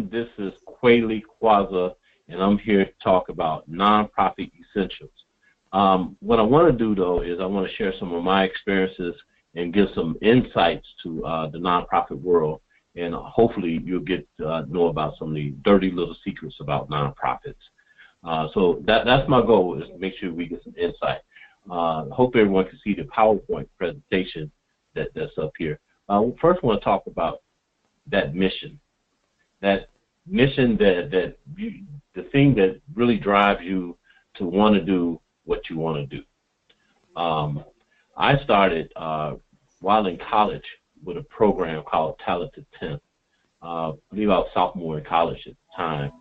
This is Kweli Kwaza, and I'm here to talk about nonprofit essentials. What I want to do, though, is I want to share some of my experiences and give some insights to the nonprofit world, and hopefully you'll get to know about some of the dirty little secrets about nonprofits. So that's my goal, is to make sure we get some insight. Hope everyone can see the PowerPoint presentation that's up here. First, I want to talk about that mission. That mission, the thing that really drives you to want to do what you want to do. I started while in college with a program called Talented 10. I believe I was sophomore in college at the time,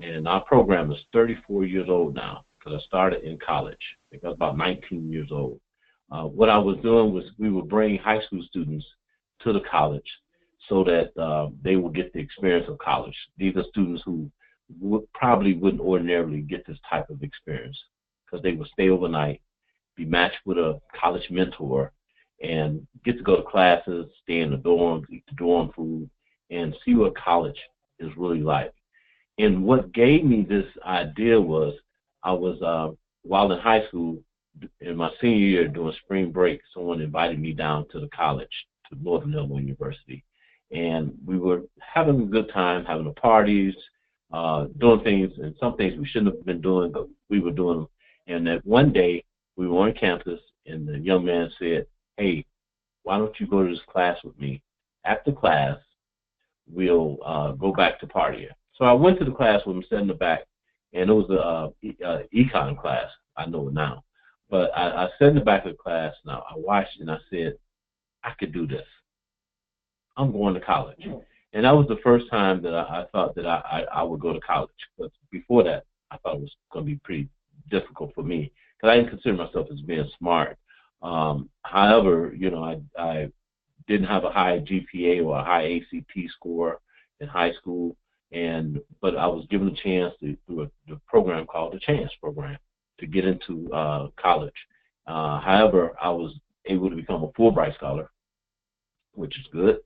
and our program is 34 years old now because I started in college. I think I was about 19 years old. What I was doing was we would bring high school students to the college so that they will get the experience of college. These are students who probably wouldn't ordinarily get this type of experience because they would stay overnight, be matched with a college mentor, and get to go to classes, stay in the dorms, eat the dorm food, and see what college is really like. And what gave me this idea was I was, while in high school, in my senior year during spring break, someone invited me down to the college, to Northern Illinois University. And we were having a good time, having the parties, doing things, and some things we shouldn't have been doing, but we were doing them. And that one day we were on campus, and the young man said, "Hey, why don't you go to this class with me? After class, we'll go back to partying." So I went to the class with him, sat in the back, and it was a econ class. I know it now. But I sat in the back of the class, and I watched, and I said, I could do this. I'm going to college. And that was the first time that I thought that I would go to college. But before that, I thought it was going to be pretty difficult for me because I didn't consider myself as being smart. However, you know, I didn't have a high GPA or a high ACT score in high school, but I was given a chance through a program called the Chance Program to get into college. However, I was able to become a Fulbright scholar, which is good.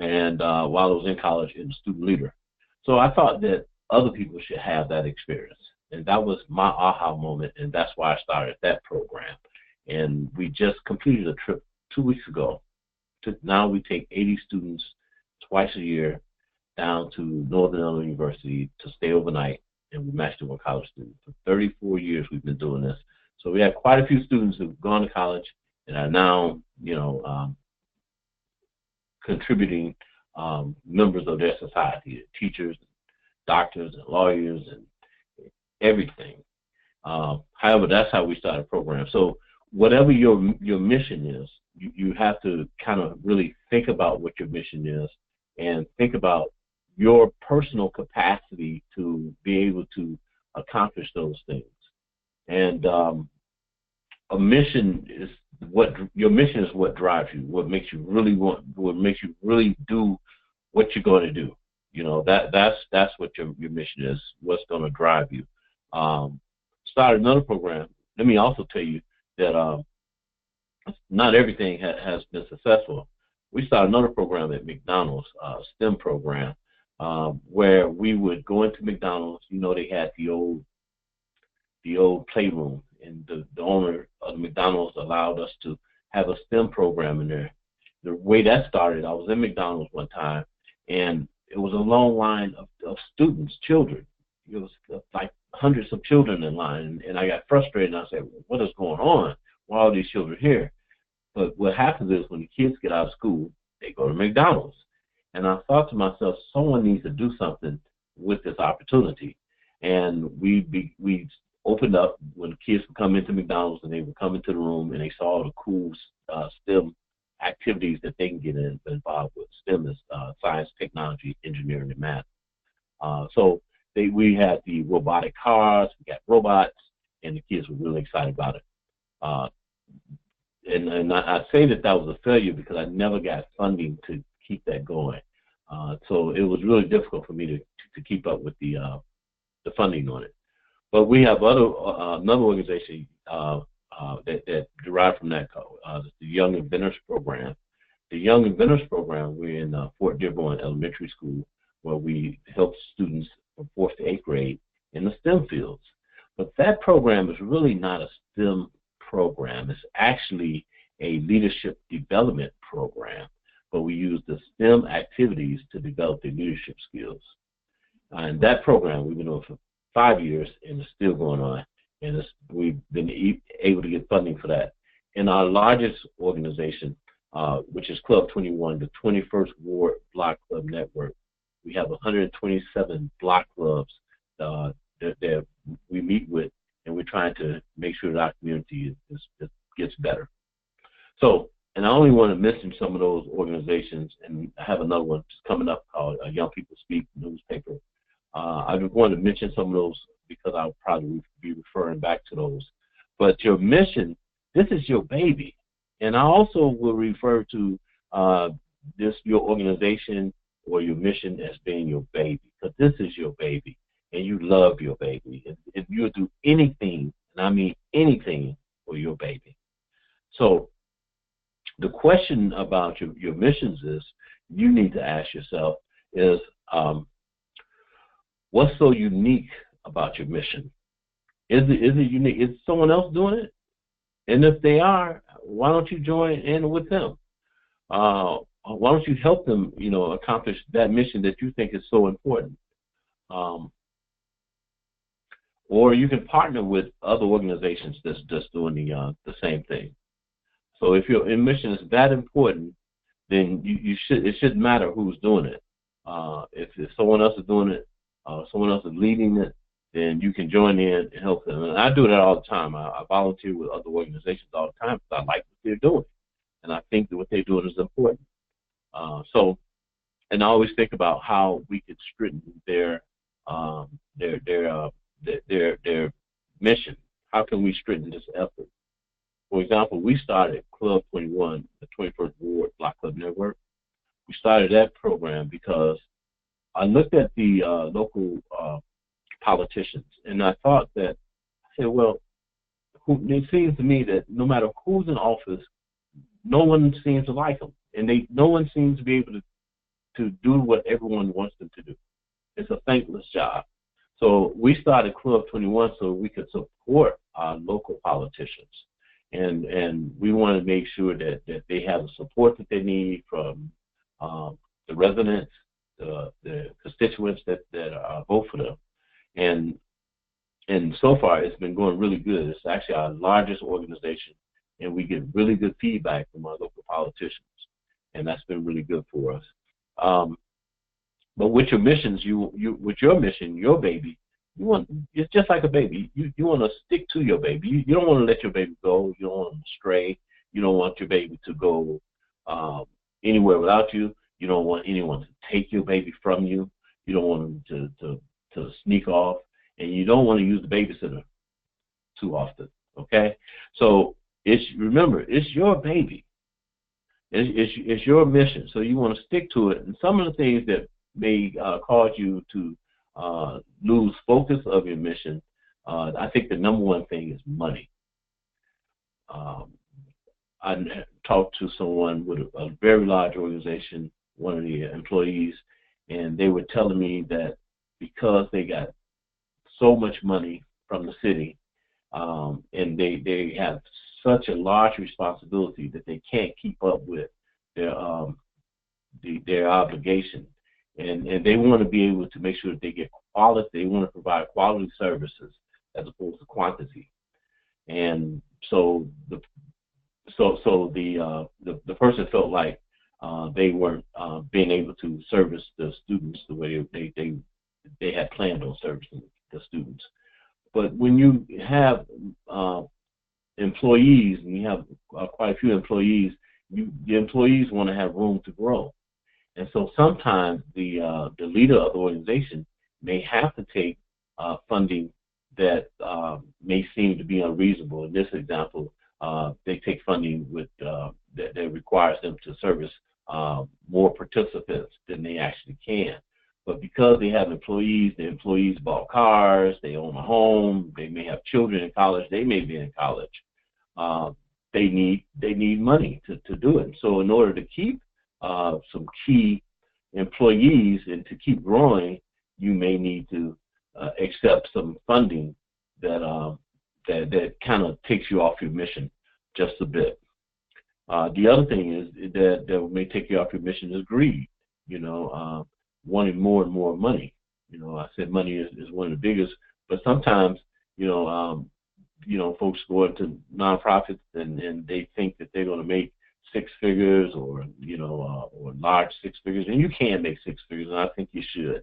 And while I was in college, I was a student leader. So I thought that other people should have that experience. And that was my aha moment, and that's why I started that program. And we just completed a trip 2 weeks ago. Now we take 80 students twice a year down to Northern Illinois University to stay overnight, and we match them with college students. For 34 years we've been doing this. So we have quite a few students who've gone to college and are now, you know, contributing members of their society, teachers, doctors, and lawyers, and everything. However, that's how we started the program. So whatever your mission is, you have to kind of really think about what your mission is and think about your personal capacity to be able to accomplish those things. And a mission is your mission is what drives you, what makes you really do what you're going to do. You know, that's what your mission is, what's going to drive you. Started another program. Let me also tell you that not everything has been successful. We started another program at McDonald's, STEM program, where we would go into McDonald's. You know, they had the old playroom, and the owner of the McDonald's allowed us to have a STEM program in there. The way that started, I was in McDonald's one time, and it was a long line of students, children. It was like hundreds of children in line, and I got frustrated, and I said, what is going on? Why are all these children here? But what happens is when the kids get out of school, they go to McDonald's. And I thought to myself, someone needs to do something with this opportunity. And we opened up when kids would come into McDonald's, and they would come into the room and they saw all the cool STEM activities that they can get involved with. STEM is science, technology, engineering, and math. So we had the robotic cars, we got robots, and the kids were really excited about it. And I say that was a failure because I never got funding to keep that going. So it was really difficult for me to keep up with the funding on it. But we have another organization that derived from that, the Young Inventors Program. The Young Inventors Program, we're in Fort Dearborn Elementary School, where we help students from 4th to 8th grade in the STEM fields. But that program is really not a STEM program. It's actually a leadership development program, but we use the STEM activities to develop their leadership skills. And that program we've been doing for 5 years, and it's still going on, and we've been able to get funding for that. In our largest organization, which is Club 21, the 21st Ward Block Club Network, we have 127 block clubs that we meet with, and we're trying to make sure that our community gets better. So, and I only want to mention some of those organizations, and I have another one coming up called Young People Speak newspaper. I just wanted to mention some of those because I'll probably be referring back to those. But your mission, this is your baby. And I also will refer to your organization or your mission as being your baby, because this is your baby, and you love your baby. If you'll do anything, and I mean anything, for your baby. So the question about your missions is, you need to ask yourself is, what's so unique about your mission? Is it unique? Is someone else doing it? And if they are, why don't you join in with them? Why don't you help them, accomplish that mission that you think is so important? Or you can partner with other organizations that's just doing the same thing. So if your mission is that important, then it shouldn't matter who's doing it. If someone else is doing it, someone else is leading it, then you can join in and help them. And I do that all the time. I volunteer with other organizations all the time because I like what they're doing, and I think that what they're doing is important. And I always think about how we could strengthen their mission. How can we strengthen this effort? For example, we started Club 21, the 21st Ward Block Club Network. We started that program because I looked at the local politicians, and I thought that, I said, well, it seems to me that no matter who's in office, no one seems to like them, and no one seems to be able to do what everyone wants them to do. It's a thankless job. So we started Club 21 so we could support our local politicians, and we want to make sure that they have the support that they need from the residents, the constituents that vote for them. And so far, it's been going really good. It's actually our largest organization, and we get really good feedback from our local politicians, and that's been really good for us. But with your missions, with your mission, your baby, it's just like a baby. You want to stick to your baby. You don't want to let your baby go. You don't want them to stray. You don't want your baby to go anywhere without you. You don't want anyone to take your baby from you. You don't want them to sneak off, and you don't want to use the babysitter too often. Okay, so remember, it's your baby. It's your mission, so you want to stick to it. And some of the things that may cause you to lose focus of your mission, I think the number one thing is money. I talked to someone with a very large organization, one of the employees, and they were telling me that because they got so much money from the city, and they have such a large responsibility that they can't keep up with their obligation, and they want to be able to make sure that they get quality. They want to provide quality services as opposed to quantity, and so the person felt like they weren't being able to service the students the way they had planned on servicing the students. But when you have employees, and you have quite a few employees, the employees want to have room to grow. And so sometimes the leader of the organization may have to take funding that may seem to be unreasonable. In this example, they take funding that requires them to service more participants than they actually can. But because they have employees, the employees bought cars, they own a home, they may have children in college, they may be in college. They need money to do it. So in order to keep some key employees, and to keep growing, you may need to accept some funding that that kind of takes you off your mission just a bit. The other thing is that may take you off your mission is greed. Wanting more and more money. I said money is one of the biggest, but sometimes folks go into nonprofits and they think that they're going to make six figures or large six figures, and you can make six figures, and I think you should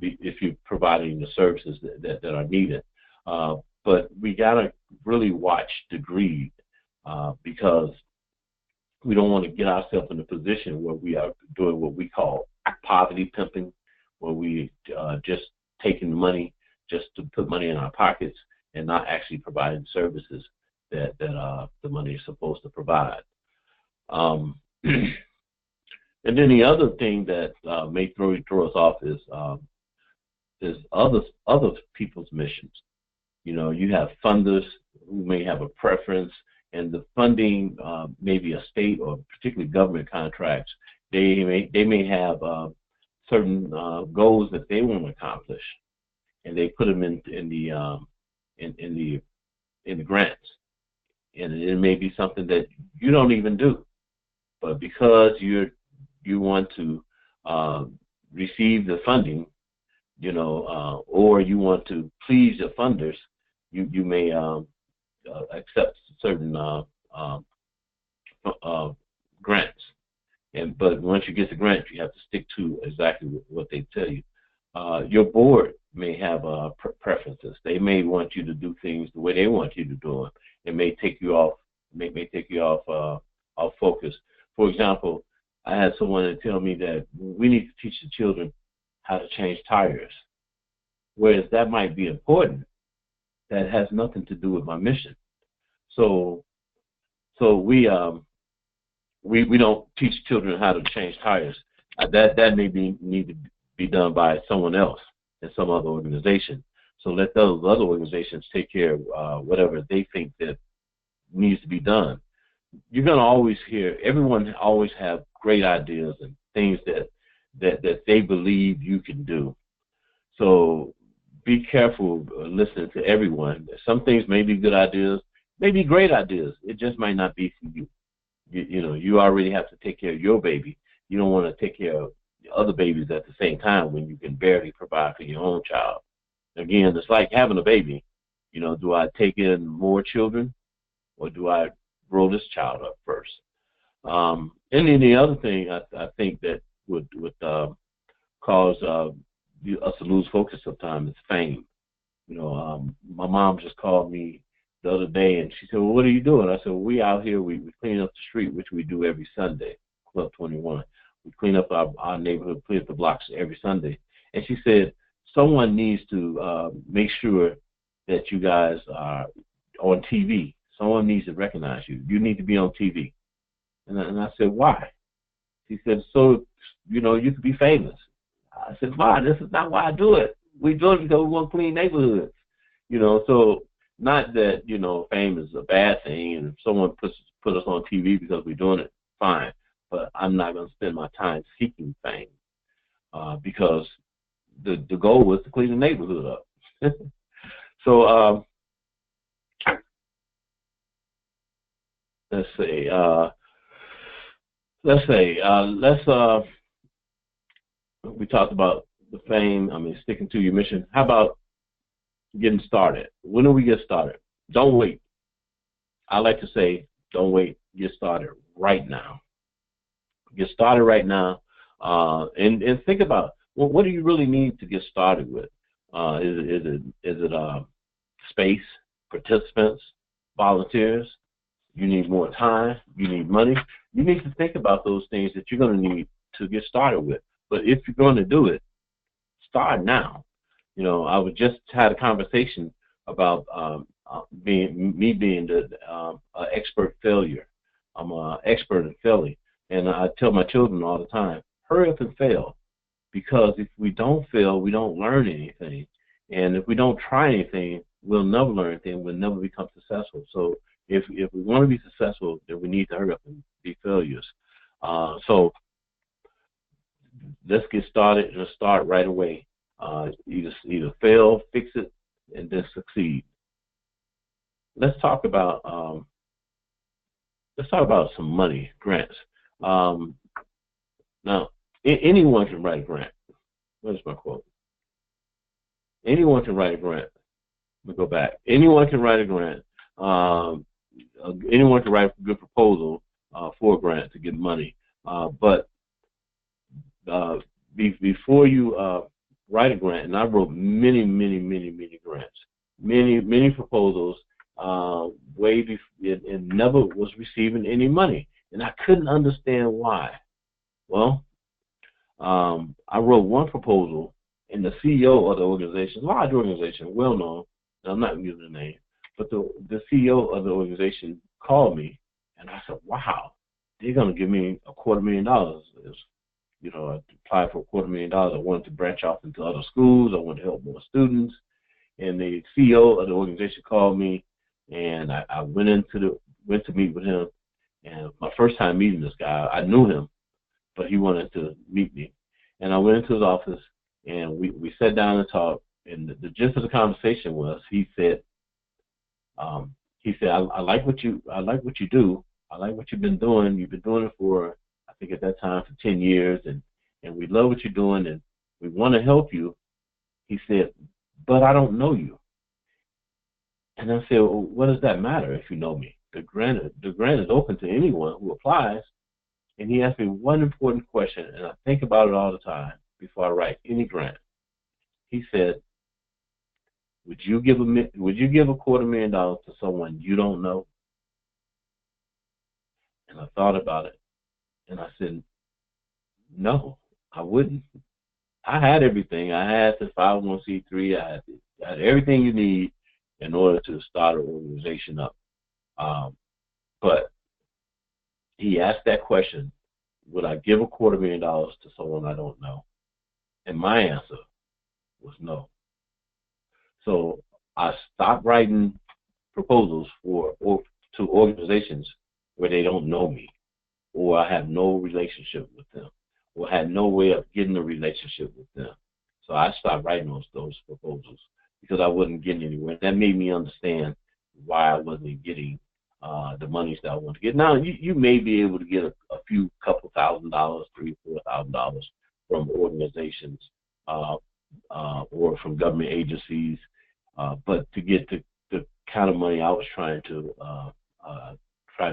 if you're providing the services that are needed. But we got to really watch the greed because we don't want to get ourselves in a position where we are doing what we call poverty pimping, where we just taking money just to put money in our pockets and not actually providing services that the money is supposed to provide. And then the other thing that may throw us off is other people's missions. You have funders who may have a preference, and the funding may be a state or particularly government contracts. They may have certain goals that they want to accomplish, and they put them in the grants. And it may be something that you don't even do, but because you want to receive the funding, or you want to please your funders, you may accept certain grants. But once you get the grant, you have to stick to exactly what they tell you. Your board may have preferences. They may want you to do things the way they want you to do them. It may take you off. May take you off focus. For example, I had someone tell me that we need to teach the children how to change tires, whereas that might be important. That has nothing to do with my mission. So we don't teach children how to change tires. That may need to be done by someone else in some other organization. So let those other organizations take care of whatever they think that needs to be done. You're going to always hear, everyone always have great ideas and things that they believe you can do. So be careful listening to everyone. Some things may be good ideas, may be great ideas. It just might not be for you. You already have to take care of your baby. You don't want to take care of other babies at the same time when you can barely provide for your own child. Again, it's like having a baby. Do I take in more children, or do I grow this child up first? And then the other thing I think that would cause us to lose focus sometimes is fame. My mom just called me the other day, and she said, "Well, what are you doing?" I said, "Well, we out here, we clean up the street, which we do every Sunday, Club 21. We clean up our neighborhood, clean up the blocks every Sunday." And she said, "Someone needs to make sure that you guys are on TV. Someone needs to recognize you. You need to be on TV." And I said, "Why?" She said, "So, you could be famous." I said, "Why? This is not why I do it. We do it because we want to clean neighborhoods." So not that, fame is a bad thing, and if someone put us on TV because we're doing it, fine. But I'm not going to spend my time seeking fame because the goal was to clean the neighborhood up. So let's we talked about the fame. Sticking to your mission. How about getting started? When do we get started? Don't wait. I like to say, don't wait. Get started right now. Get started right now, and think about, well, what do you really need to get started with? Is it space, participants, volunteers? You need more time. You need money. You need to think about those things that you're going to need to get started with. But if you're going to do it, start now. I would just had a conversation about being the expert failure. I'm an expert in failing. And I tell my children all the time, hurry up and fail. Because if we don't fail, we don't learn anything. And if we don't try anything, we'll never learn anything. We'll never become successful. So if we want to be successful, then we need to hurry up and be failures. So let's get started and start right away. Either fail, fix it, and then succeed. Let's talk about some money grants. Now, anyone can write a grant. What is my quote? Anyone can write a grant. Let me go back. Anyone can write a grant. Anyone can write a good proposal for a grant to get money. But before you write a grant, and I wrote many grants, many proposals, way before, and never was receiving any money, and I couldn't understand why. Well, I wrote one proposal, and the CEO of the organization, large organization, well known, I'm not using the name, but the CEO of the organization called me, and I said, wow, they're going to give me $250,000. I applied for $250,000. I wanted to branch off into other schools. I wanted to help more students. And the CEO of the organization called me, and I went to meet with him. And my first time meeting this guy, I knew him, but he wanted to meet me. And I went into his office, and we sat down and talked. And the gist of the conversation was, he said, I like what you do. I like what you've been doing. You've been doing it for, I think at that time, for 10 years, and we love what you're doing, and we want to help you. He said, but I don't know you. And I said, well, what does that matter if you know me? The grant is open to anyone who applies. And he asked me one important question, and I think about it all the time before I write any grant. He said, would you give $250,000 to someone you don't know? And I thought about it, and I said, no, I wouldn't. I had everything. I had the 501c3. I had everything you need in order to start an organization up. But he asked that question, would I give $250,000 to someone I don't know? And my answer was no. So I stopped writing proposals to organizations where they don't know me, or I have no relationship with them, or had no way of getting a relationship with them. So I stopped writing those proposals because I wasn't getting anywhere. That made me understand why I wasn't getting the monies that I want to get. Now, you may be able to get a couple $1,000, $3,000-$4,000 from organizations or from government agencies, but to get the kind of money I was trying to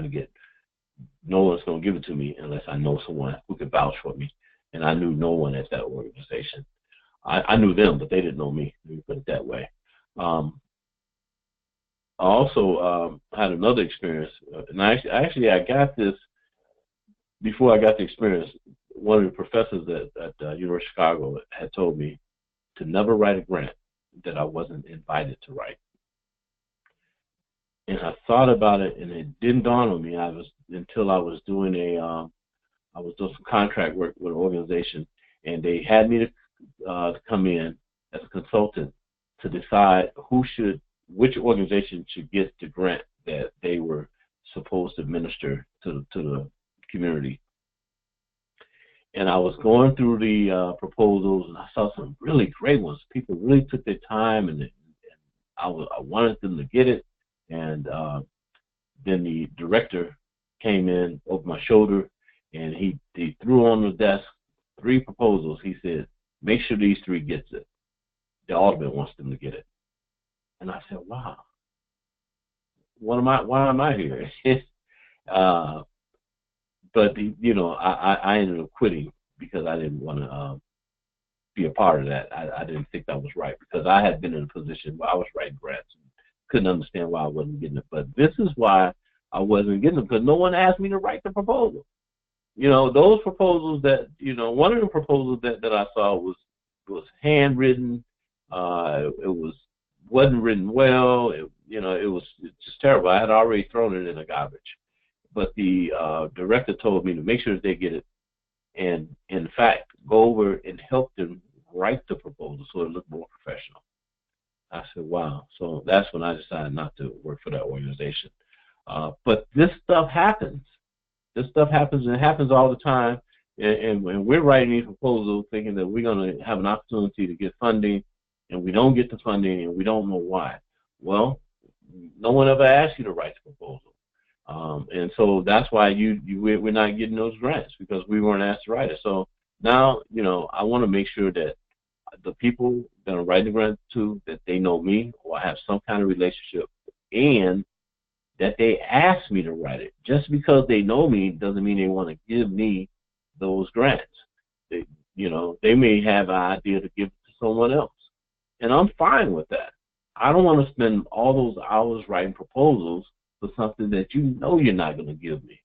get, no one's going to give it to me unless I know someone who could vouch for me. And I knew no one at that organization. I knew them, but they didn't know me. Let me put it that way. I also had another experience, and I got this before I got the experience. One of the professors at University of Chicago had told me to never write a grant that I wasn't invited to write. And I thought about it, and it didn't dawn on me until I was doing some contract work with an organization, and they had me to come in as a consultant to decide which organization should get the grant that they were supposed to administer to the community. And I was going through the proposals, and I saw some really great ones. People really took their time, and I wanted them to get it. And then the director came in over my shoulder, and he threw on the desk 3 proposals. He said, make sure these 3 gets it. The alderman wants them to get it. And I said, wow, why am I here? But I ended up quitting because I didn't want to be a part of that. I didn't think that was right, because I had been in a position where I was writing grants and couldn't understand why I wasn't getting it. But this is why I wasn't getting them, because no one asked me to write the proposal. Those proposals that, one of the proposals that I saw was handwritten. It wasn't written well. It's just terrible. I had already thrown it in the garbage. But the director told me to make sure that they get it, and in fact, go over and help them write the proposal so it looked more professional. I said, wow. So that's when I decided not to work for that organization. But this stuff happens. This stuff happens, and it happens all the time. and we're writing these proposals thinking that we're going to have an opportunity to get funding, and we don't get the funding, and we don't know why. Well, no one ever asked you to write the proposal. And so that's why we're not getting those grants, because we weren't asked to write it. So now, I want to make sure that the people that I'm writing the grant to, that they know me or have some kind of relationship, and that they ask me to write it. Just because they know me doesn't mean they want to give me those grants. They may have an idea to give it to someone else, and I'm fine with that. I don't want to spend all those hours writing proposals for something that you're not going to give me.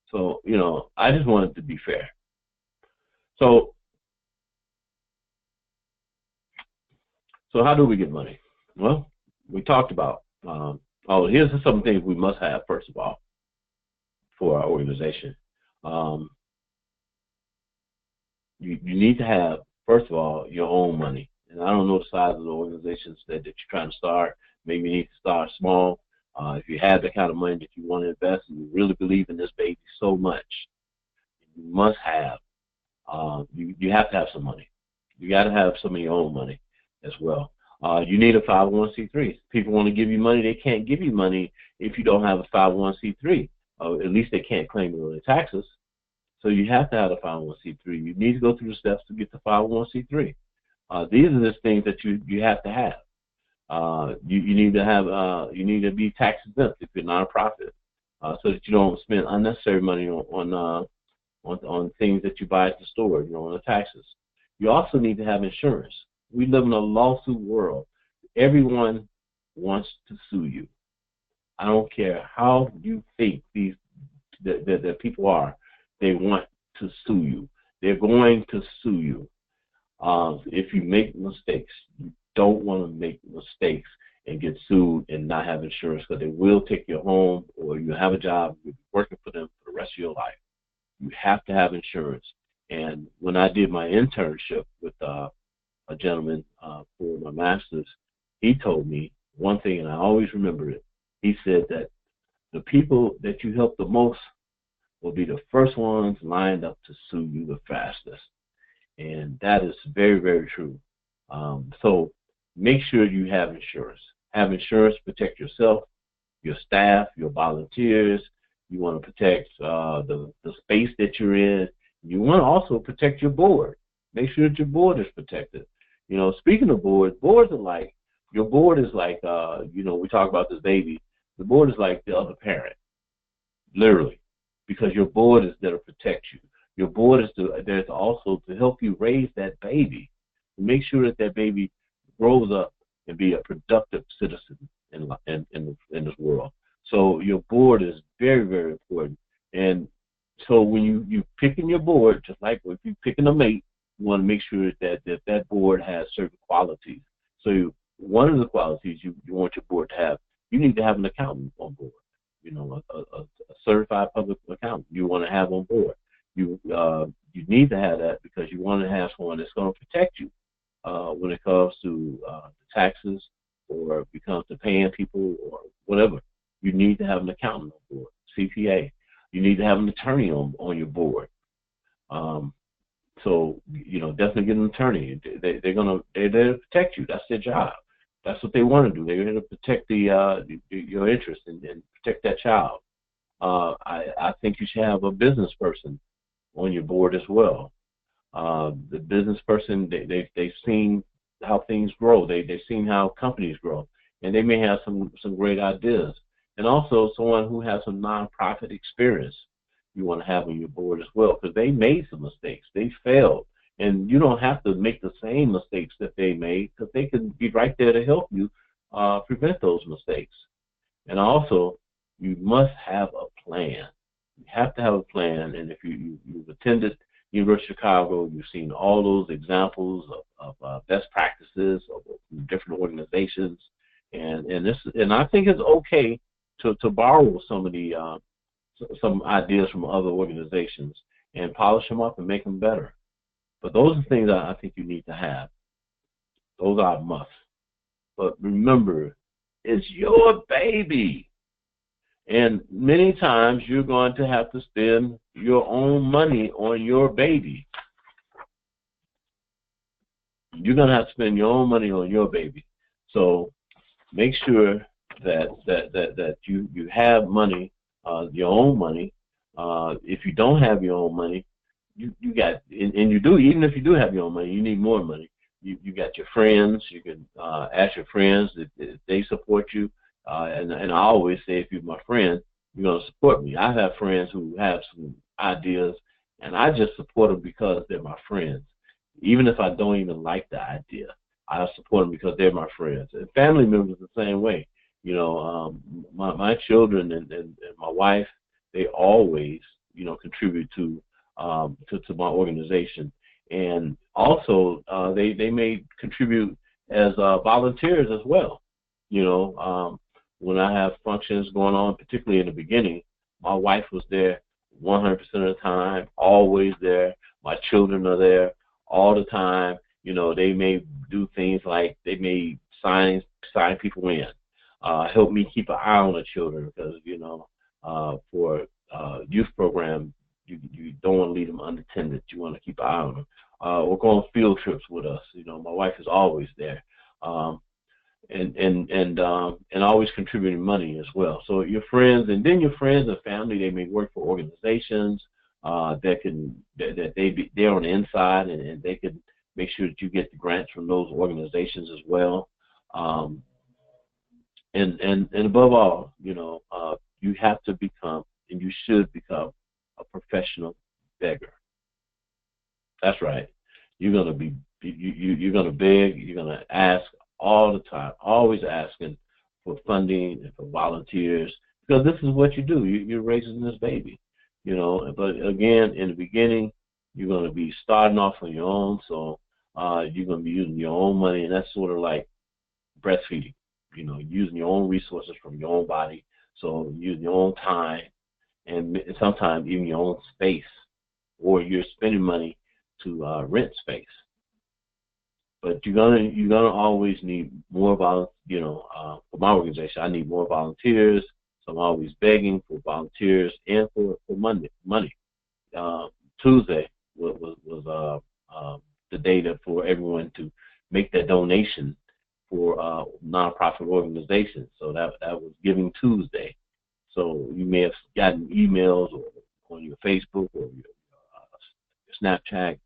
So, I just want it to be fair. So how do we get money? Well, we talked about, here's some things we must have, first of all, for our organization. You need to have, first of all, your own money. And I don't know the size of the organizations that you're trying to start. Maybe you need to start small. If you have the kind of money that you want to invest and you really believe in this baby so much, you must have, you have to have some money. You got to have some of your own money as well. You need a 501c3. People want to give you money. They can't give you money if you don't have a 501c3. At least they can't claim it on their taxes. So you have to have a 501c3. You need to go through the steps to get the 501c3. These are the things that you have to have. You need to have you need to be tax exempt if you're not a nonprofit, so that you don't spend unnecessary money on things that you buy at the store, on the taxes. You also need to have insurance. We live in a lawsuit world. Everyone wants to sue you. I don't care how you think that people are. They want to sue you. They're going to sue you. If you make mistakes, you don't want to make mistakes and get sued and not have insurance, because they will take your home, or you have a job, you'll be working for them for the rest of your life. You have to have insurance. And when I did my internship with a gentleman for my master's, he told me one thing, and I always remember it. He said that the people that you help the most will be the first ones lined up to sue you the fastest. And that is very, very true. So make sure you have insurance. Have insurance to protect yourself, your staff, your volunteers. You want to protect the space that you're in. You want to also protect your board. Make sure that your board is protected. Speaking of boards are like, your board is like, we talk about this baby. The board is like the other parent, literally, because your board is there to protect you. Your board is there to also to help you raise that baby, to make sure that baby grows up and be a productive citizen in this world. So your board is very, very important. And so when you picking your board, just like if you're picking a mate, you want to make sure that board has certain qualities. So one of the qualities you want your board to have, you need to have an accountant on board. A certified public accountant you want to have on board. You need to have that because you want to have someone that's going to protect you when it comes to taxes, or it comes to paying people or whatever. You need to have an accountant on board, CPA. You need to have an attorney on your board. So definitely get an attorney. They're there to protect you. That's their job. That's what they want to do. They're here to protect your interest and protect that child. I think you should have a business person on your board as well. The business person, they've seen how things grow. They've seen how companies grow, and they may have some great ideas. And also someone who has some nonprofit experience you want to have on your board as well, because they made some mistakes. They failed. And you don't have to make the same mistakes that they made, because they can be right there to help you prevent those mistakes. And also, you must have a plan. You have to have a plan. And if you've attended University of Chicago, you've seen all those examples of best practices of different organizations. And I think it's okay to borrow some of the some ideas from other organizations and polish them up and make them better. But those are things I think you need to have. Those are a must. But remember, it's your baby. And many times you're going to have to spend your own money on your baby. You're going to have to spend your own money on your baby. So make sure that you have money, your own money. If you don't have your own money, you got, and you do, even if you do have your own money, you need more money. You got your friends. You can ask your friends if they support you. And I always say, if you're my friend, you're going to support me. I have friends who have some ideas, and I just support them because they're my friends. Even if I don't even like the idea, I support them because they're my friends. And family members the same way. You know, my children and my wife, they always, you know, contribute to my organization. And also, they may contribute as volunteers as well. You know, when I have functions going on, particularly in the beginning, my wife was there 100% of the time, always there. My children are there all the time. You know, they may do things like they may sign people in, help me keep an eye on the children, because, you know, for youth program, you don't want to leave them unattended. You want to keep an eye on them. Or go on field trips with us. You know, my wife is always there. And always contributing money as well. So your friends, and then your friends and family, they may work for organizations they're on the inside, and they can make sure that you get the grants from those organizations as well. And above all, you know, you have to become, and you should become, a professional beggar. That's right. You're gonna be you're gonna beg. You're gonna ask all the time, always asking for funding and for volunteers, because this is what you do. You're raising this baby, you know. But again, in the beginning, you're gonna be starting off on your own, so you're gonna be using your own money, and that's sort of like breastfeeding. You know, using your own resources from your own body, so using your own time, and sometimes even your own space, or you're spending money to rent space. But you're gonna always need more for my organization, I need more volunteers. So I'm always begging for volunteers and for money. Tuesday was the day for everyone to make that donation for nonprofit organizations. So that was Giving Tuesday. So you may have gotten emails or on your Facebook or your Snapchat,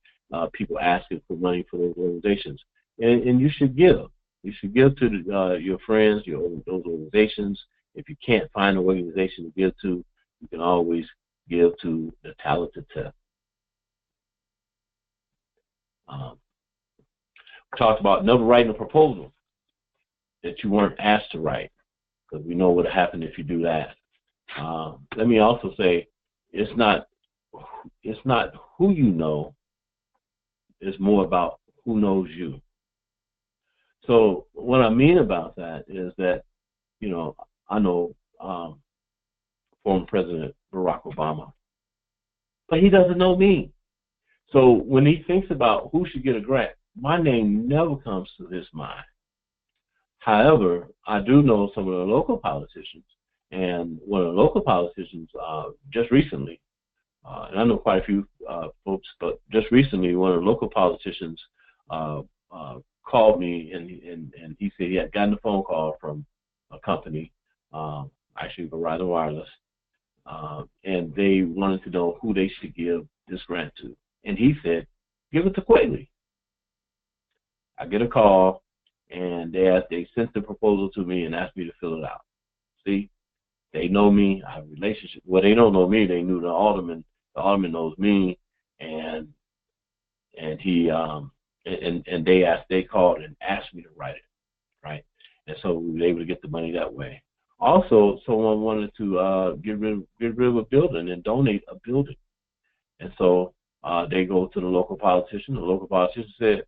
people asking for money for those organizations, and you should give. You should give to your friends, those organizations. If you can't find an organization to give to, you can always give to the Talented Test. We talked about never writing a proposal that you weren't asked to write, because we know what will happen if you do that. Let me also say, it's not who you know, it's more about who knows you. So what I mean about that is that, you know, I know former President Barack Obama, but he doesn't know me. So when he thinks about who should get a grant, my name never comes to his mind. However, I do know some of the local politicians, and one of the local politicians just recently, and I know quite a few folks, but just recently, one of the local politicians called me, and he said he had gotten a phone call from a company, actually Verizon Wireless, and they wanted to know who they should give this grant to. And he said, give it to Kweli. I get a call, and they sent the proposal to me and asked me to fill it out. See, they know me. I have a relationship. Well, they don't know me. They knew the alderman. The alderman knows me, and he and they called and asked me to write it, right? And so we were able to get the money that way. Also, someone wanted to get rid of a building and donate a building, and so they go to the local politician. The local politician said,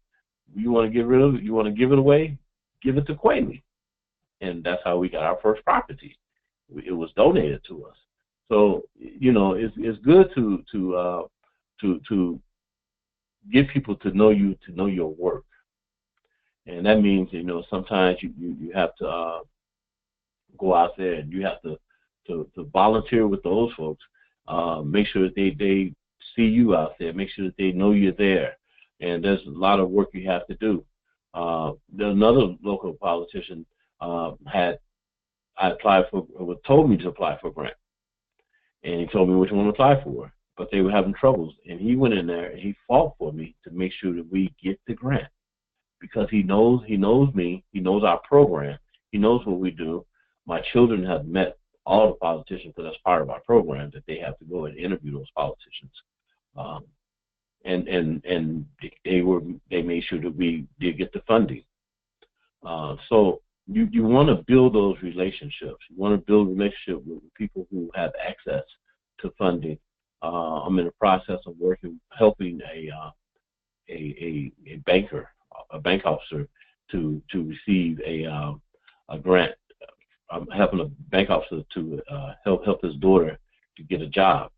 "You want to get rid of it? You want to give it away? Give it to Kweli." And that's how we got our first property. It was donated to us. So, you know, it's good to get people to know you, to know your work, and that means, you know, sometimes you have to go out there and you have to to volunteer with those folks. Make sure that they see you out there. Make sure that they know you're there. And there's a lot of work you have to do. There's another local politician told me to apply for a grant, and he told me which one to apply for. But they were having troubles, and he went in there and he fought for me to make sure that we get the grant, because he knows me, he knows our program, he knows what we do. My children have met all the politicians, because that's part of our program, that they have to go and interview those politicians. And they made sure that we did get the funding. So you want to build those relationships. You want to build relationships with people who have access to funding. I'm in the process of helping a banker, a bank officer, to receive a grant. I'm helping a bank officer to help his daughter to get a job,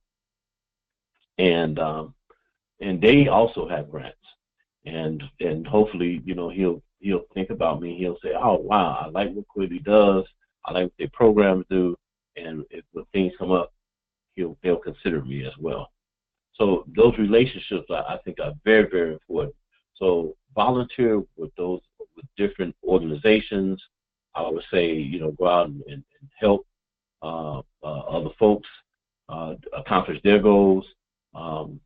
and they also have grants, and hopefully, you know, he'll think about me. He'll say, oh wow, I like what Kweli does, I like what their programs do, and when things come up, they'll consider me as well. So those relationships, I think, are very, very important. So volunteer with different organizations. I would say, you know, go out and help other folks accomplish their goals, and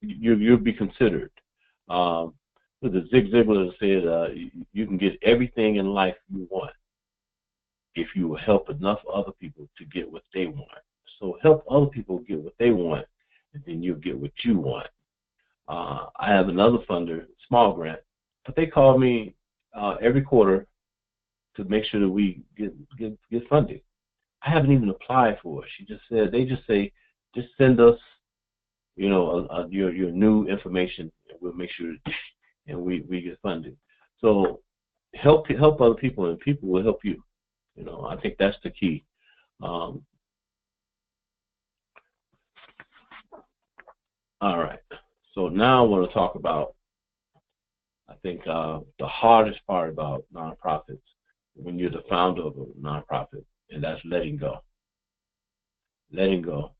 you'll be considered. The Zig Ziglar said, you can get everything in life you want if you will help enough other people to get what they want. So help other people get what they want, and then you'll get what you want. I have another funder, small grant, but they call me every quarter to make sure that we get funding. I haven't even applied for it. They just say, just send us, you know, your new information, and we'll make sure that, and we get funding. So help other people, and people will help you. You know, I think that's the key. All right. So now I want to talk about, I think, the hardest part about nonprofits when you're the founder of a nonprofit, and that's letting go. Letting go.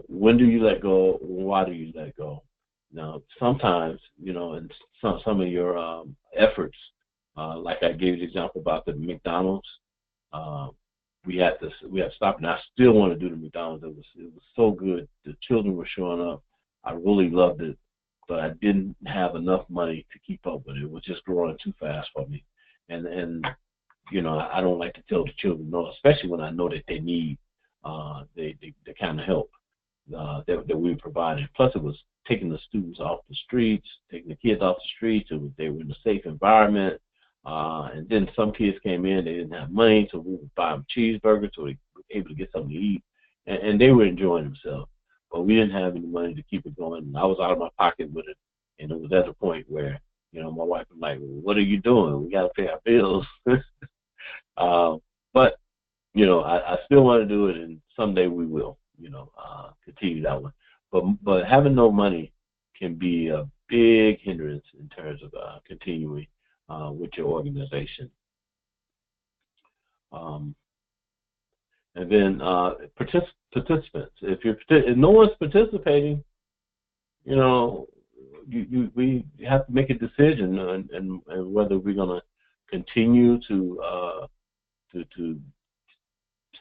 When do you let go? Why do you let go? Now, sometimes, you know, in some of your efforts, like I gave you the example about the McDonald's, we had to stop, and I still want to do the McDonald's. It was so good. The children were showing up. I really loved it, but I didn't have enough money to keep up with it. It was just growing too fast for me, and you know, I don't like to tell the children no, especially when I know that they need the kind of help that we provided. Plus, it was taking the students off the streets, taking the kids off the streets. They were in a safe environment. And then some kids came in, they didn't have money, so we would buy them cheeseburgers so they were able to get something to eat. And they were enjoying themselves. But we didn't have any money to keep it going. And I was out of my pocket with it. And it was at a point where, you know, my wife was like, well, what are you doing? We got to pay our bills. But, you know, I still want to do it, and someday we will, you know, continue that one. But having no money can be a big hindrance in terms of continuing with your organization. And then participants. If no one's participating, you know, we have to make a decision and whether we're going to continue to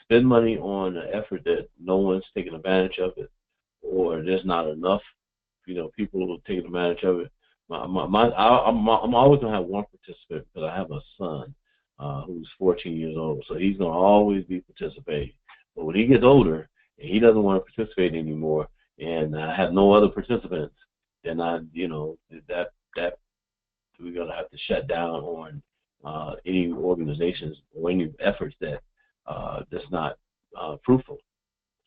spend money on an effort that no one's taking advantage of it, or there's not enough, you know, people who are taking advantage of it. I'm always going to have one participant, because I have a son who's 14 years old, so he's going to always be participating. But when he gets older and he doesn't want to participate anymore, and I have no other participants, then you know, that we're going to have to shut down on any organizations or any efforts that's not fruitful.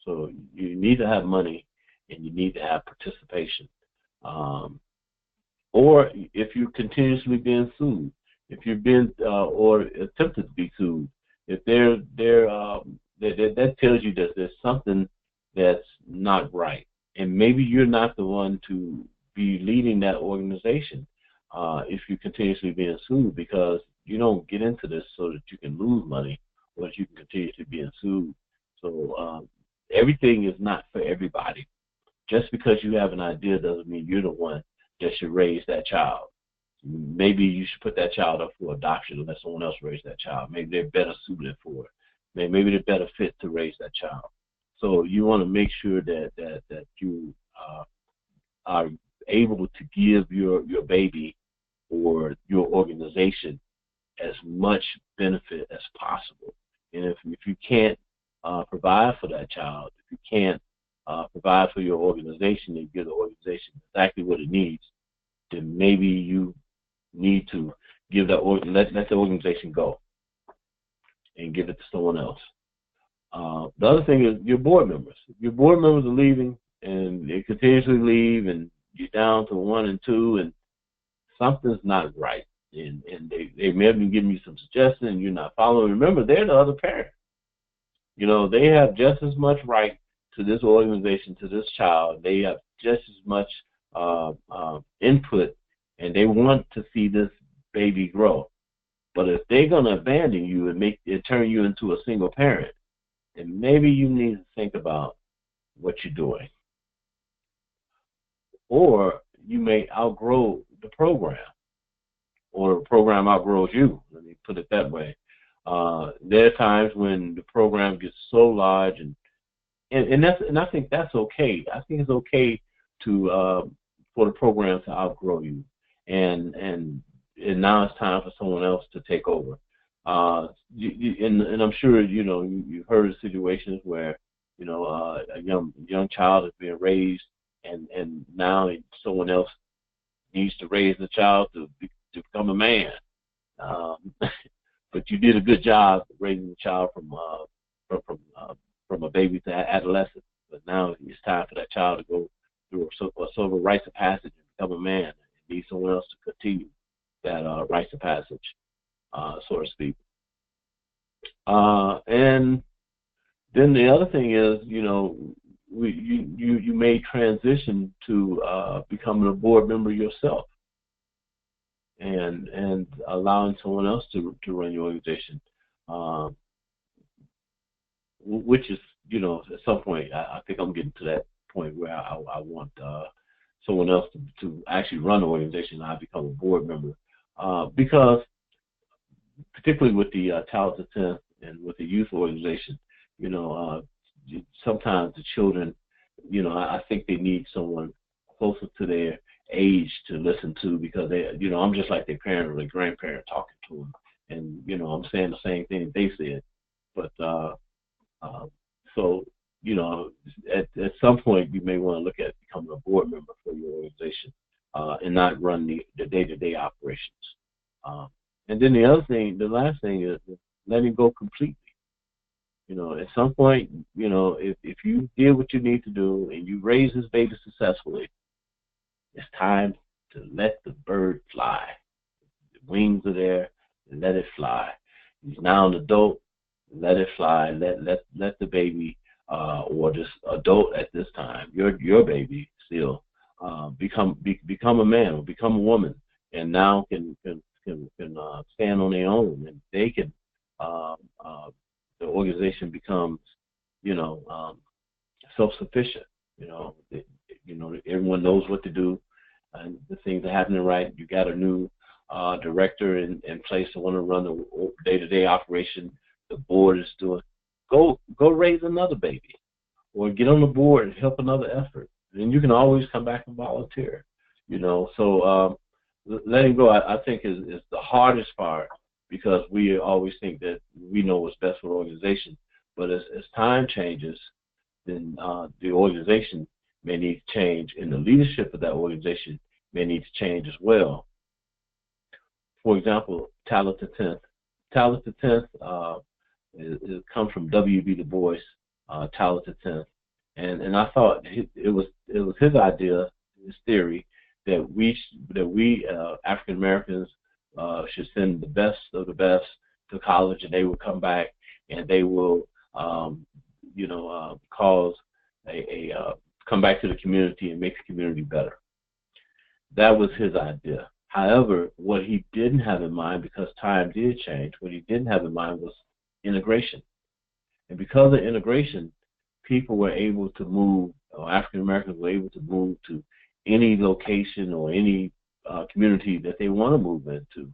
So you need to have money, and you need to have participation. Or if you're continuously being sued, if you've been or attempted to be sued, if that tells you that there's something that's not right, and maybe you're not the one to be leading that organization if you're continuously being sued, because you don't get into this so that you can lose money or that you can continue to be sued. So everything is not for everybody. Just because you have an idea doesn't mean you're the one that should raise that child. Maybe you should put that child up for adoption and let someone else raise that child. Maybe they're better suited for it. Maybe they're better fit to raise that child. So you want to make sure that you are able to give your baby or your organization as much benefit as possible. And if you can't provide for that child, if you can't provide for your organization and give the organization exactly what it needs, then maybe you need to give that let the organization go and give it to someone else. The other thing is your board members. If your board members are leaving and they continuously leave and you're down to 1 and 2 and something's not right, and they may have been giving you some suggestions and you're not following. Remember, they're the other parent. You know, they have just as much right to this organization, to this child. They have just as much input, and they want to see this baby grow. But if they're going to abandon you and turn you into a single parent, then maybe you need to think about what you're doing. Or you may outgrow the program, or the program outgrows you. Let me put it that way. There are times when the program gets so large, and I think that's okay. I think it's okay to for the program to outgrow you, and now it's time for someone else to take over. And I'm sure you've heard of situations where a young child is being raised, and now someone else needs to raise the child to become a man. But you did a good job raising the child from a baby to adolescent. But now it's time for that child to go through a sort of a rites of passage and become a man. It needs someone else to continue that rites of passage, so to speak. And then the other thing is, you may transition to becoming a board member yourself, and allowing someone else to run your organization, which is, at some point, I think I'm getting to that point where I want someone else to actually run the organization, and I become a board member, because particularly with the Talented 10th and with the youth organization, sometimes the children, I think they need someone closer to their age to listen to, because they, I'm just like their parent or their grandparent talking to them, and I'm saying the same thing they said, but so at some point you may want to look at becoming a board member for your organization, and not run the day-to-day operations. And then the last thing is letting go completely. At some point, if you did what you need to do and you raise this baby successfully, it's time to let the bird fly. The wings are there, let it fly. He's now an adult, let it fly. Let the baby, or this adult at this time, your baby still, become a man or become a woman, and now can stand on their own, and they can. The organization becomes, self-sufficient. Everyone knows what to do, and the things are happening right. You got a new director in place to want to run the day-to-day operation. The board is doing. Go raise another baby, or get on the board and help another effort. And you can always come back and volunteer. So letting go, I think, is the hardest part, because we always think that we know what's best for the organization. But as time changes, then the organization may need to change, and the leadership of that organization may need to change as well. For example, Talented 10th. Talented 10th it comes from W.B. Du Bois, Talented 10th. And I thought it was his idea, his theory, that we African Americans should send the best of the best to college, and they will come back and they will cause come back to the community and make the community better. That was his idea. However, what he didn't have in mind, because time did change, what he didn't have in mind was integration. And because of integration, people were able to move, or African Americans were able to move to any location or any community that they want to move into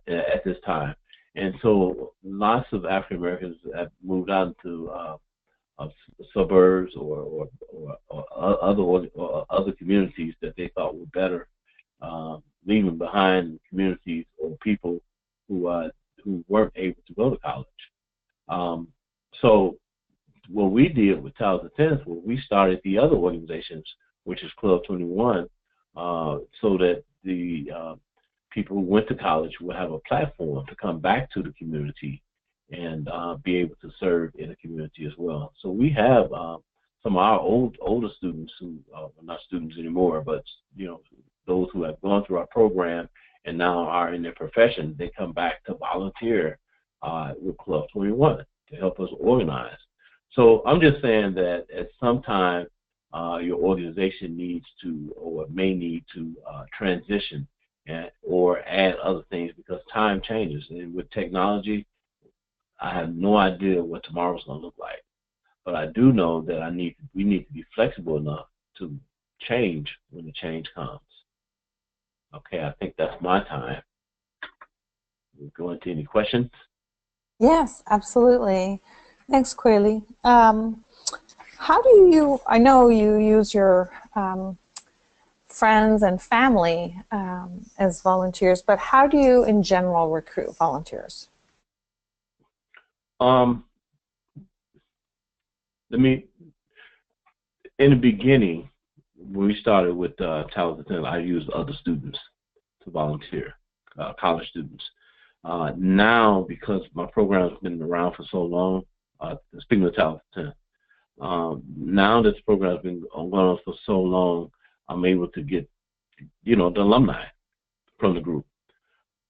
at this time. And so lots of African Americans have moved out into suburbs or other communities that they thought were better, leaving behind communities or people who weren't able to go to college. So what we did with Talented Tennis was we started the other organizations, which is Club 21, so that the people who went to college would have a platform to come back to the community and be able to serve in the community as well. So we have some of our older students who are not students anymore, but those who have gone through our program and now are in their profession, they come back to volunteer with Club 21 to help us organize. So I'm just saying that at some time your organization needs to or may need to transition or add other things because time changes. And with technology, I have no idea what tomorrow's going to look like. But I do know that we need to be flexible enough to change when the change comes. Okay, I think that's my time. We'll go into any questions. Yes, absolutely. Thanks, Kweli. How do you, I know you use your friends and family as volunteers, but how do you in general recruit volunteers? In the beginning, when we started with Talented Tennis, I used other students to volunteer, college students. Now, because my program has been around for so long, speaking of Talented Tennis, now that this program has been going on for so long, I'm able to get, the alumni from the group.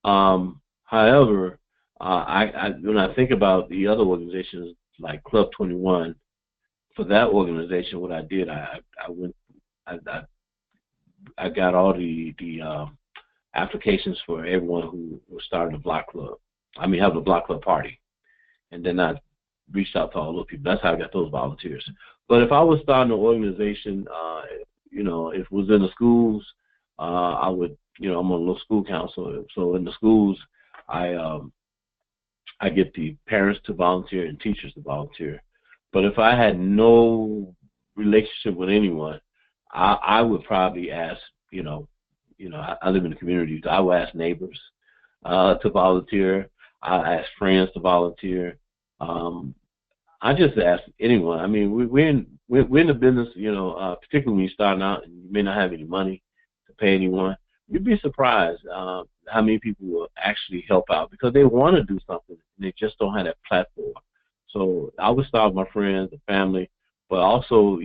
However, when I think about the other organizations like Club 21, for that organization, what I did, I got all the applications for everyone who was starting a block club. Having a block club party, and then I reached out to all those people. That's how I got those volunteers. But if I was starting an organization, if it was in the schools, I would, I'm on a little school council. So in the schools, I get the parents to volunteer and teachers to volunteer. But if I had no relationship with anyone, I would probably ask, I live in the community, so I would ask neighbors to volunteer. I ask friends to volunteer. I just ask anyone. We're in the business, particularly when you're starting out and you may not have any money to pay anyone. You'd be surprised how many people will actually help out because they want to do something and they just don't have that platform. So I would start with my friends, the family, but also,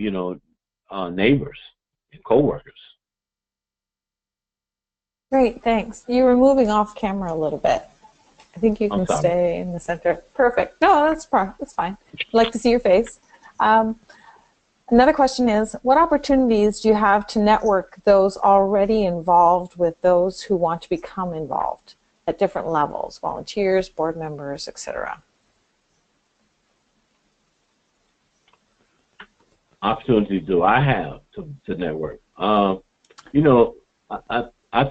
neighbors and coworkers. Great, thanks. You were moving off camera a little bit. I think you can stay in the center. Perfect. No, that's fine. I'd like to see your face. Another question is, what opportunities do you have to network those already involved with those who want to become involved at different levels, volunteers, board members, etc.? Opportunities do I have to network? I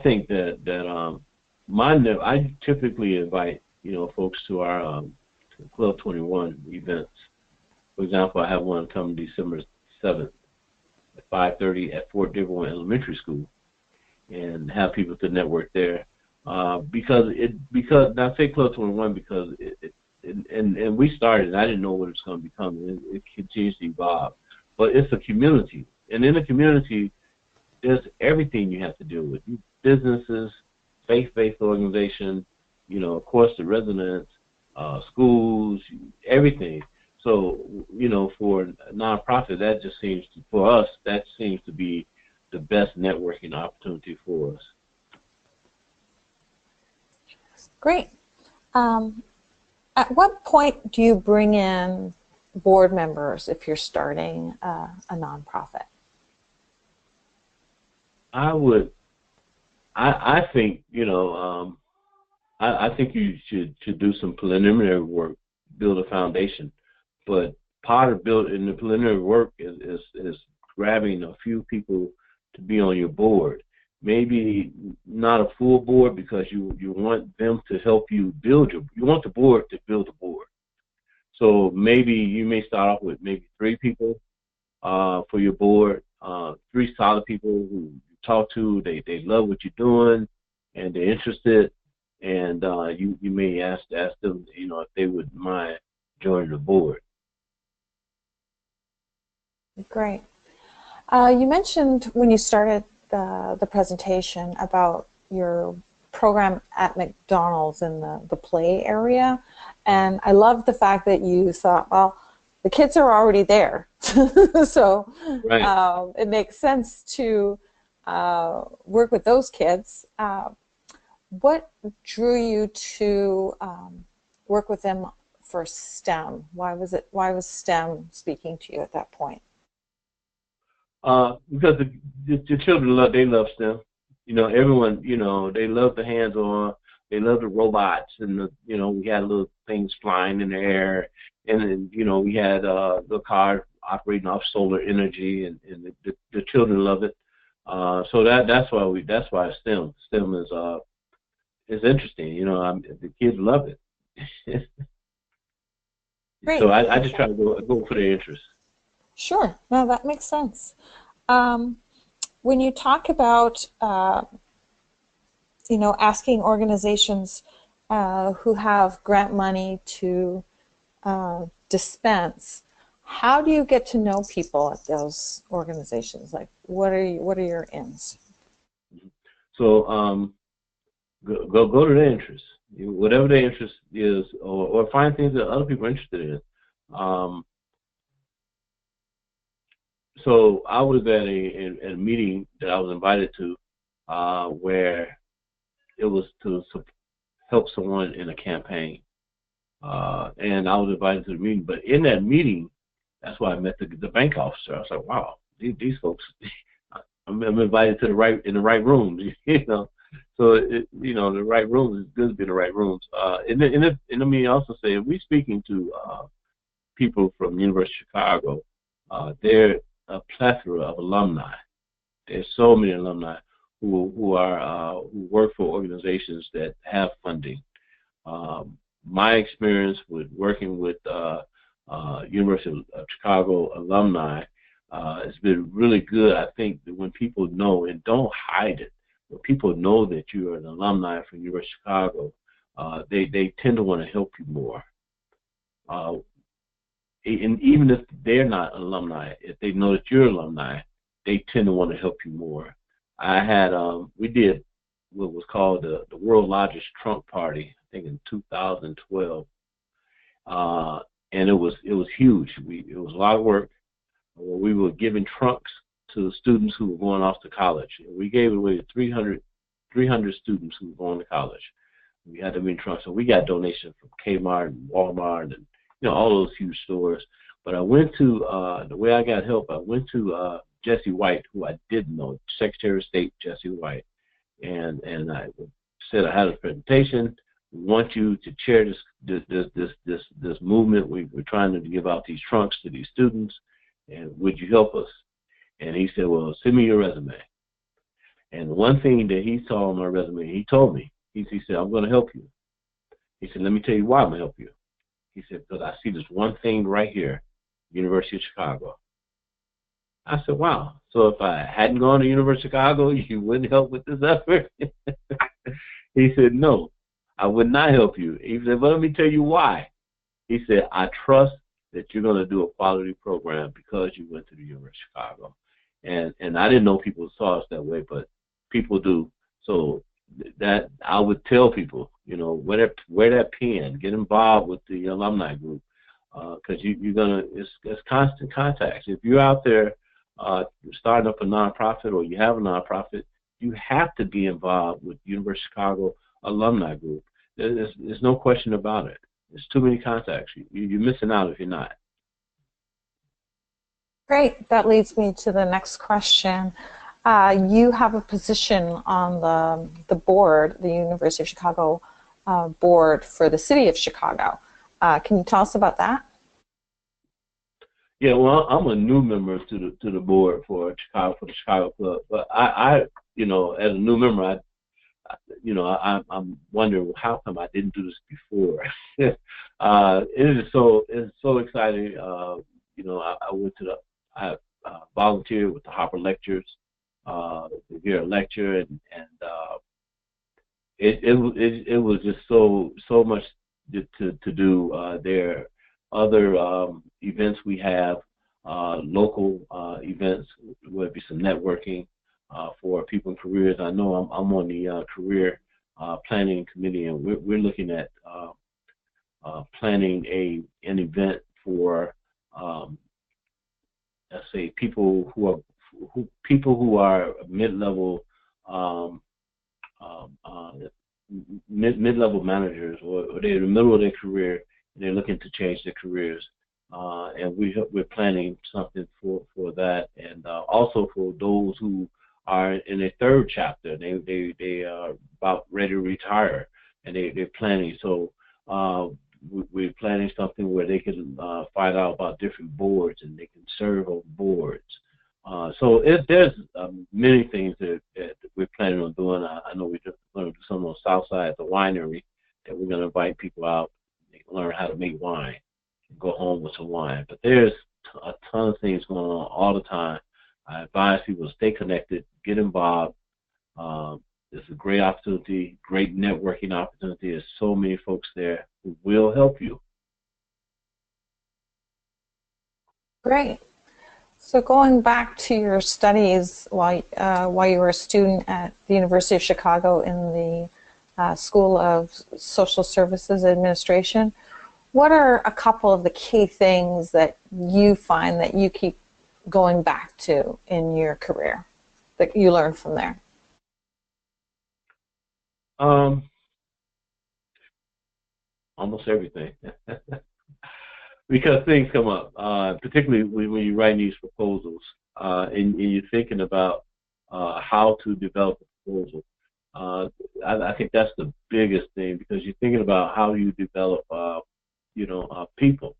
think that I typically invite folks to our Club 21 events. For example, I have one coming December 7th at 5:30 at Fort Dearborn Elementary School, and have people to network there. Because I say Club 21 because and we started, and I didn't know what it's going to become. It continues to evolve. But it's a community, and in a community, there's everything you have to deal with. Businesses, faith-based organizations, of course, the residents, schools, everything. So, for a nonprofit, that just seems to be the best networking opportunity for us. Great. At what point do you bring in board members if you're starting a nonprofit? I would I think, I think you should do some preliminary work, build a foundation. But part of building the preliminary work is grabbing a few people to be on your board. Maybe not a full board because you want them to help you build you want the board to build the board. So maybe you may start off with maybe 3 people for your board, 3 solid people who you talk to, they love what you're doing and they're interested, and you may ask them, if they would mind joining the board. Great. You mentioned when you started the presentation about your program at McDonald's in the play area, and I love the fact that you thought, well, the kids are already there, so Right. it makes sense to work with those kids. What drew you to work with them for STEM? Why was STEM speaking to you at that point? Because the children they love STEM. Everyone, they love the hands-on. They love the robots, and we had little things flying in the air, and then we had the car operating off solar energy, and the children love it. So that's why STEM is interesting. The kids love it. Great. So I just try to go for their interest. Sure. No, that makes sense. When you talk about, asking organizations who have grant money to dispense, how do you get to know people at those organizations? Like, what are your ins? So go to their interest, whatever their interest is, or find things that other people are interested in. So I was at a meeting that I was invited to, where it was to help someone in a campaign, and I was invited to the meeting. But in that meeting, that's why I met the bank officer. I was like, wow, these folks, I'm invited to in the right rooms, So the right rooms is good to be in the right rooms. And let me also say, if we're speaking to people from University of Chicago, they're a plethora of alumni. There's so many alumni who work for organizations that have funding. My experience with working with University of Chicago alumni has been really good. I think that when people know, and don't hide it, when people know that you are an alumni from University of Chicago, they tend to want to help you more. And even if they're not alumni, if they know that you're alumni, they tend to want to help you more. We did what was called the world's largest trunk party, I think in 2012, and it was huge. It was a lot of work. We were giving trunks to students who were going off to college. We gave it away to 300 students who were going to college. We had them in trunks, so we got donations from Kmart and Walmart and all those huge stores. But I went to the way I got help. I went to Jesse White, who I didn't know, Secretary of State Jesse White, and I said I had a presentation. We want you to chair this movement. We're trying to give out these trunks to these students, and would you help us? And he said, well, send me your resume. And one thing that he saw on my resume, he told me, he said, I'm going to help you. He said, let me tell you why I'm going to help you. He said, because I see this one thing right here, University of Chicago. I said, wow. So if I hadn't gone to University of Chicago, you wouldn't help with this effort? He said, no, I would not help you. He said, well, let me tell you why. He said, I trust that you're going to do a quality program because you went to the University of Chicago. And I didn't know people saw us that way, but people do. So that I would tell people, wear that pen, get involved with the alumni group, because you're gonna. It's constant contacts. If you're out there starting up a nonprofit or you have a nonprofit, you have to be involved with University of Chicago alumni group. There's no question about it. There's too many contacts. You're missing out if you're not. Great. That leads me to the next question. you have a position on the board, the University of Chicago board for the city of Chicago. Can you tell us about that? Yeah, well, I'm a new member to the board for the Chicago Club. But I you know, as a new member, I'm wondering how come I didn't do this before. It's so exciting. I went to I volunteered with the Hopper Lectures to hear a lecture, and it was just so much to do. There are other events we have, local events, whether it be some networking for people in careers. I know I'm on the career planning committee, and we're looking at planning an event for let's say people who are mid-level mid-level managers, or they're in the middle of their career and they're looking to change their careers, and we're planning something for that, and also for those who are in their third chapter. They are about ready to retire, and they're planning. So we're planning something where they can find out about different boards, and they can serve on boards. So there's many things that we're planning on doing. I know we're just going to do something on the south side at the winery, that we're going to invite people out. They can learn how to make wine and go home with some wine. But there's a ton of things going on all the time. I advise people to stay connected, get involved. It's a great opportunity, great networking opportunity. There's so many folks there who will help you. Great. So going back to your studies while you were a student at the University of Chicago in the School of Social Services Administration, what are a couple of the key things that you find that you keep going back to in your career that you learned from there? Almost everything. Because things come up, particularly when you're writing these proposals, and you're thinking about how to develop a proposal. I think that's the biggest thing, because you're thinking about how you develop, people.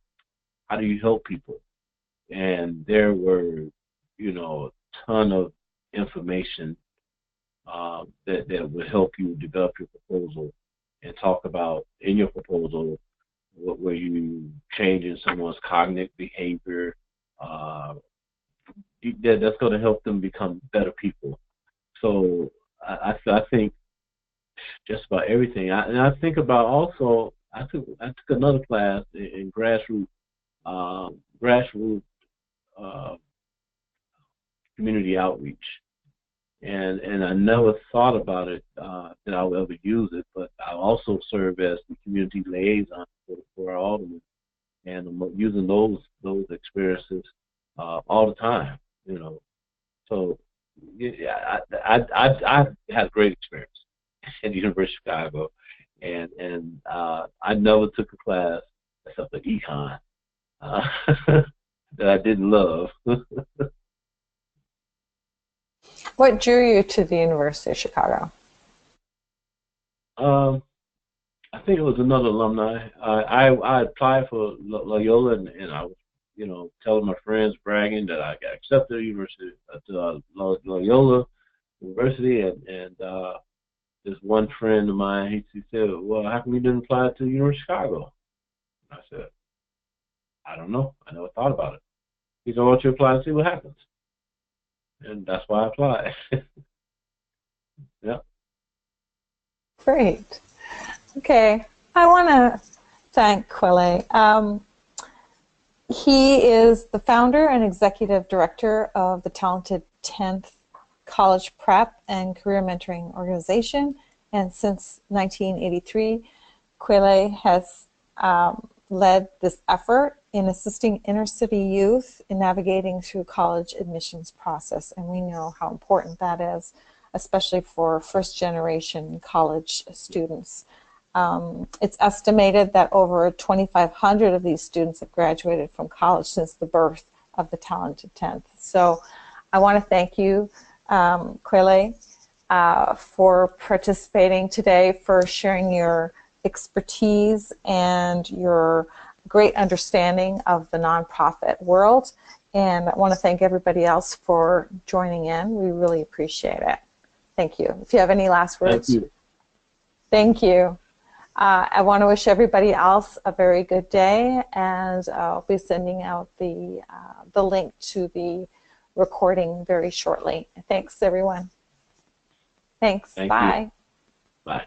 How do you help people? And there were, a ton of information that would help you develop your proposal, and talk about in your proposal what were you changing someone's cognitive behavior. That's going to help them become better people. So I think just about everything. And I think about also, I took another class in grassroots community outreach, and I never thought about it that I would ever use it, but I also serve as the community liaison for our aldermen, and I'm using those experiences all the time, So yeah, I had a great experience at the University of Chicago, and I never took a class except for econ that I didn't love. What drew you to the University of Chicago? I think it was another alumni. I applied for Loyola, and I was, telling my friends, bragging that I got accepted to Loyola University, and this one friend of mine, he said, "Well, how come you didn't apply to the University of Chicago?" And I said, "I don't know. I never thought about it." He said, "Why don't you apply and see what happens?" And that's why I applied. Yeah. Great. Okay. I want to thank Kweli. He is the founder and executive director of the talented 10th College Prep and Career Mentoring Organization. And since 1983, Kweli has led this effort in assisting inner city youth in navigating through college admissions process. And we know how important that is, especially for first-generation college students. It's estimated that over 2,500 of these students have graduated from college since the birth of the Talented 10th. So I want to thank you Kweli, for participating today, for sharing your expertise and your great understanding of the nonprofit world. And I want to thank everybody else for joining in. We really appreciate it. Thank you. If you have any last words. Thank you. Thank you. I want to wish everybody else a very good day, and I'll be sending out the link to the recording very shortly. Thanks, everyone. Thanks. Thank Bye. You. Bye.